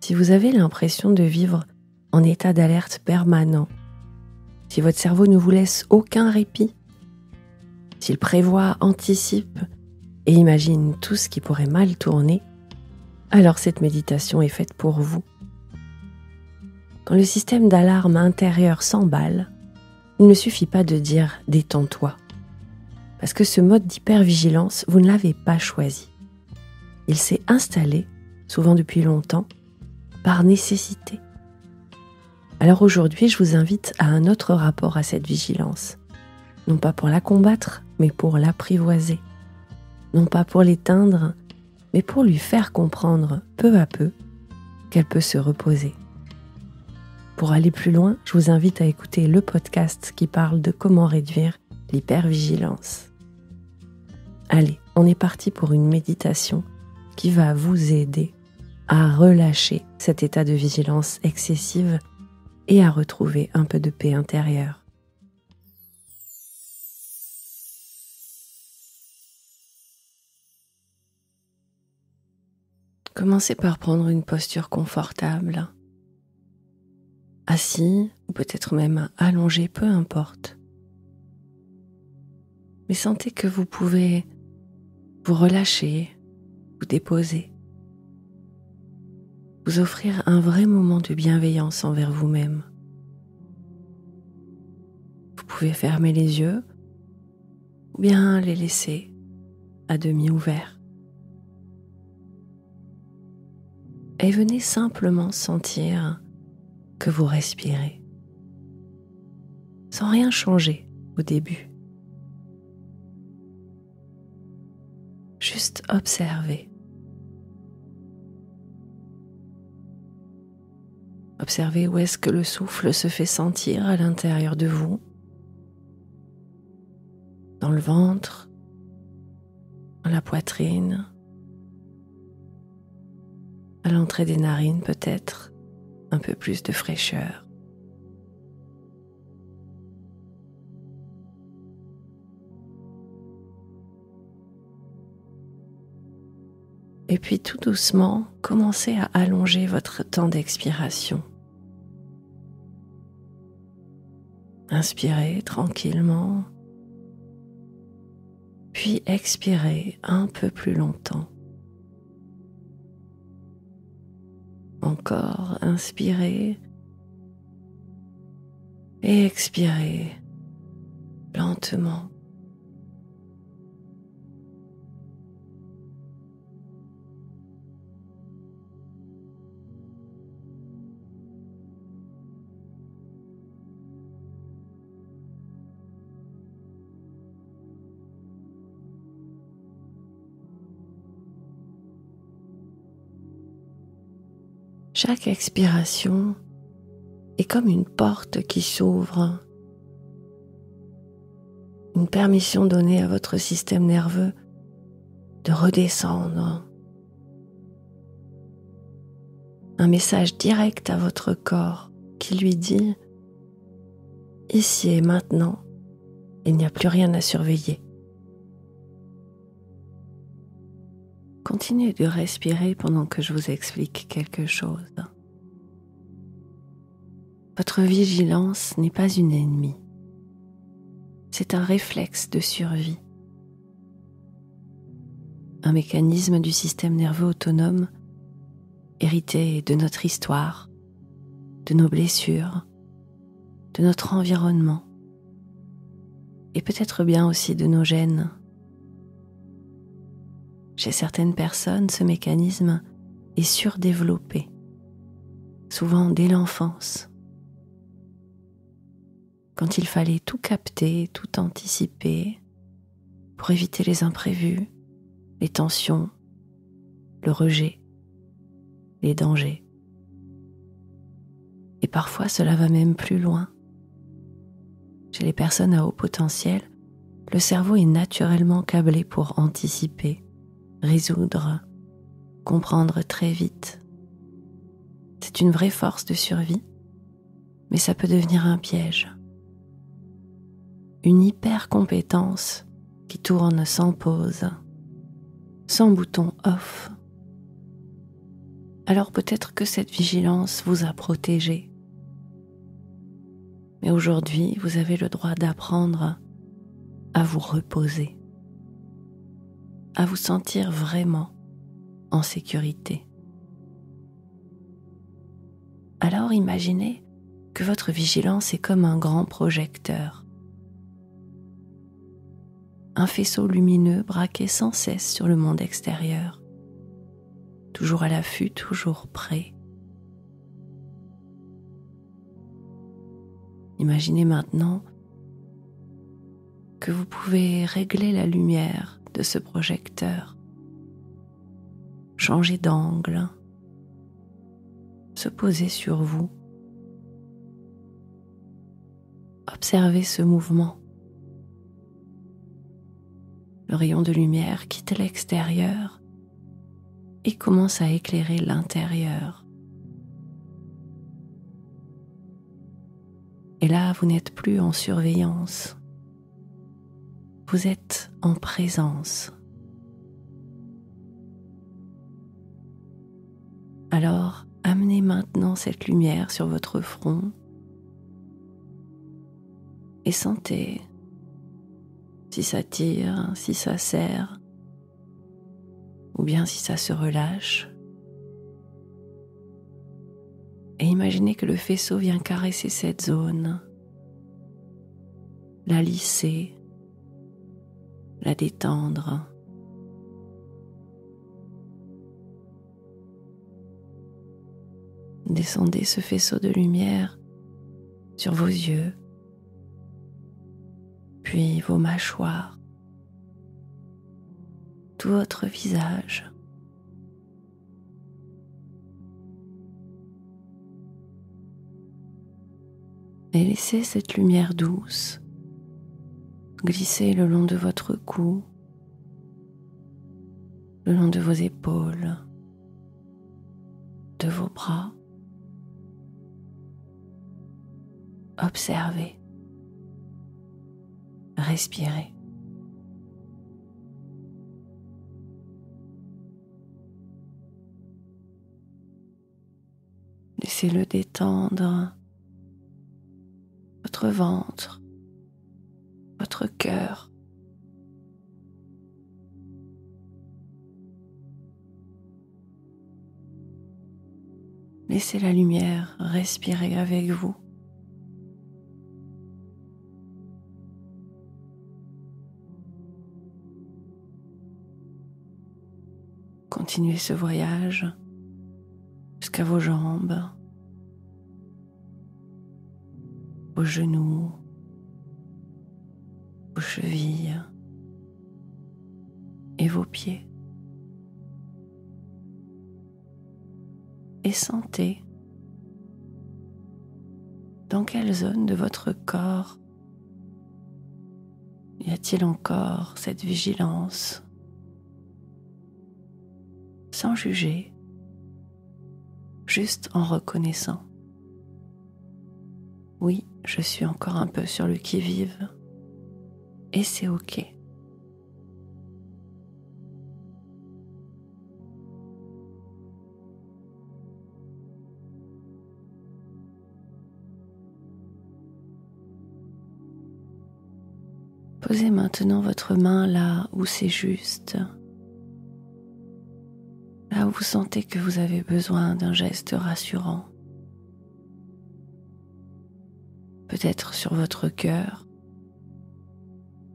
Si vous avez l'impression de vivre en état d'alerte permanent, si votre cerveau ne vous laisse aucun répit, s'il prévoit, anticipe et imagine tout ce qui pourrait mal tourner, alors cette méditation est faite pour vous. Quand le système d'alarme intérieur s'emballe, il ne suffit pas de dire « détends-toi », parce que ce mode d'hypervigilance, vous ne l'avez pas choisi. Il s'est installé, souvent depuis longtemps, par nécessité. Alors aujourd'hui, je vous invite à un autre rapport à cette vigilance. Non pas pour la combattre, mais pour l'apprivoiser. Non pas pour l'éteindre, mais pour lui faire comprendre peu à peu qu'elle peut se reposer. Pour aller plus loin, je vous invite à écouter le podcast qui parle de comment réduire l'hypervigilance. Allez, on est parti pour une méditation qui va vous aider à relâcher cet état de vigilance excessive et à retrouver un peu de paix intérieure. Commencez par prendre une posture confortable, assis ou peut-être même allongé, peu importe. Mais sentez que vous pouvez vous relâcher, vous déposer, vous offrir un vrai moment de bienveillance envers vous-même. Vous pouvez fermer les yeux ou bien les laisser à demi ouverts. Et venez simplement sentir que vous respirez, sans rien changer au début. Juste observer. Observez où est-ce que le souffle se fait sentir à l'intérieur de vous, dans le ventre, dans la poitrine, à l'entrée des narines peut-être, un peu plus de fraîcheur. Et puis tout doucement, commencez à allonger votre temps d'expiration. Inspirez tranquillement, puis expirez un peu plus longtemps. Encore, inspirez et expirez lentement. Chaque expiration est comme une porte qui s'ouvre, une permission donnée à votre système nerveux de redescendre, un message direct à votre corps qui lui dit « Ici et maintenant, il n'y a plus rien à surveiller ». Continuez de respirer pendant que je vous explique quelque chose. Votre vigilance n'est pas une ennemie. C'est un réflexe de survie. Un mécanisme du système nerveux autonome hérité de notre histoire, de nos blessures, de notre environnement et peut-être bien aussi de nos gènes. Chez certaines personnes, ce mécanisme est surdéveloppé, souvent dès l'enfance. Quand il fallait tout capter, tout anticiper, pour éviter les imprévus, les tensions, le rejet, les dangers. Et parfois, cela va même plus loin. Chez les personnes à haut potentiel, le cerveau est naturellement câblé pour anticiper, résoudre, comprendre très vite. C'est une vraie force de survie, mais ça peut devenir un piège. Une hyper-compétence qui tourne sans pause, sans bouton off. alors peut-être que cette vigilance vous a protégé. Mais aujourd'hui, vous avez le droit d'apprendre à vous reposer, à vous sentir vraiment en sécurité. Alors imaginez que votre vigilance est comme un grand projecteur, un faisceau lumineux braqué sans cesse sur le monde extérieur, toujours à l'affût, toujours prêt. Imaginez maintenant que vous pouvez régler la lumière de ce projecteur, changer d'angle, se poser sur vous. Observez ce mouvement. Le rayon de lumière quitte l'extérieur et commence à éclairer l'intérieur. Et là, vous n'êtes plus en surveillance. Vous êtes en présence. Alors, amenez maintenant cette lumière sur votre front et sentez si ça tire, si ça serre, ou bien si ça se relâche. Et imaginez que le faisceau vient caresser cette zone, la lisser, la détendre. Descendez ce faisceau de lumière sur vos yeux, puis vos mâchoires, tout votre visage. Et laissez cette lumière douce glisser le long de votre cou, le long de vos épaules, de vos bras. Observez, respirez. Laissez-le détendre votre ventre, votre cœur. Laissez la lumière respirer avec vous. Continuez ce voyage jusqu'à vos jambes, vos genoux, vos chevilles et vos pieds. Et sentez dans quelle zone de votre corps y a-t-il encore cette vigilance, sans juger, juste en reconnaissant. Oui, je suis encore un peu sur le qui-vive et c'est ok. Posez maintenant votre main là où c'est juste, là où vous sentez que vous avez besoin d'un geste rassurant. Peut-être sur votre cœur,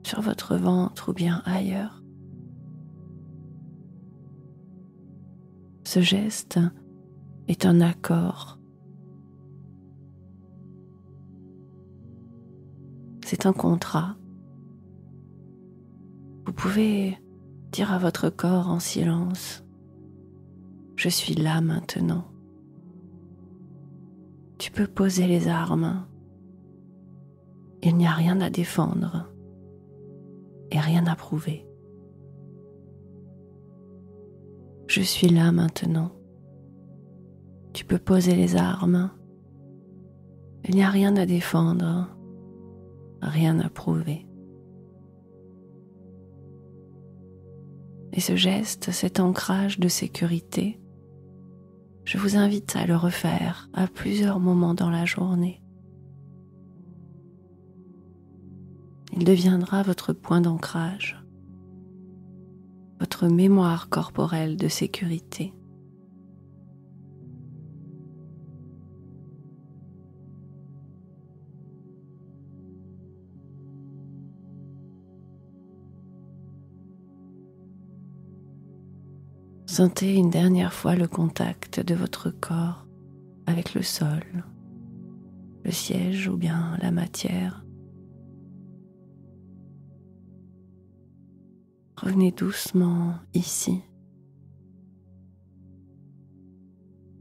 sur votre ventre ou bien ailleurs. Ce geste est un accord. C'est un contrat. Vous pouvez dire à votre corps en silence: je suis là maintenant. Tu peux poser les armes. Il n'y a rien à défendre et rien à prouver. Je suis là maintenant. Tu peux poser les armes. Il n'y a rien à défendre, rien à prouver. Et ce geste, cet ancrage de sécurité, Je vous invite à le refaire à plusieurs moments dans la journée. Il deviendra votre point d'ancrage, votre mémoire corporelle de sécurité. Sentez une dernière fois le contact de votre corps avec le sol, le siège ou bien la matière. Revenez doucement ici,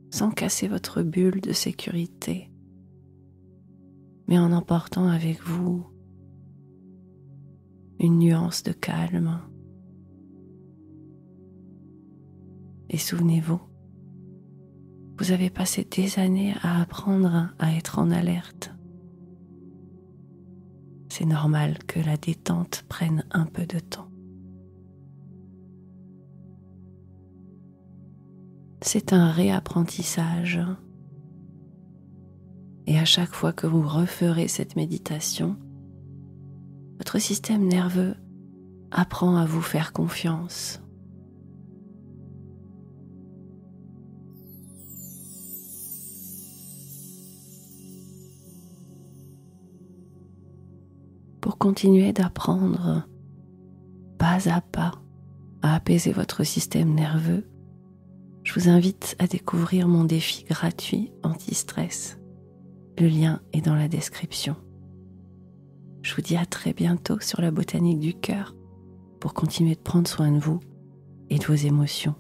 sans casser votre bulle de sécurité, mais en emportant avec vous une nuance de calme. Et souvenez-vous, vous avez passé des années à apprendre à être en alerte. C'est normal que la détente prenne un peu de temps. C'est un réapprentissage. Et à chaque fois que vous referez cette méditation, votre système nerveux apprend à vous faire confiance. Pour continuer d'apprendre pas à pas à apaiser votre système nerveux, je vous invite à découvrir mon défi gratuit anti-stress. Le lien est dans la description. Je vous dis à très bientôt sur la botanique du cœur pour continuer de prendre soin de vous et de vos émotions.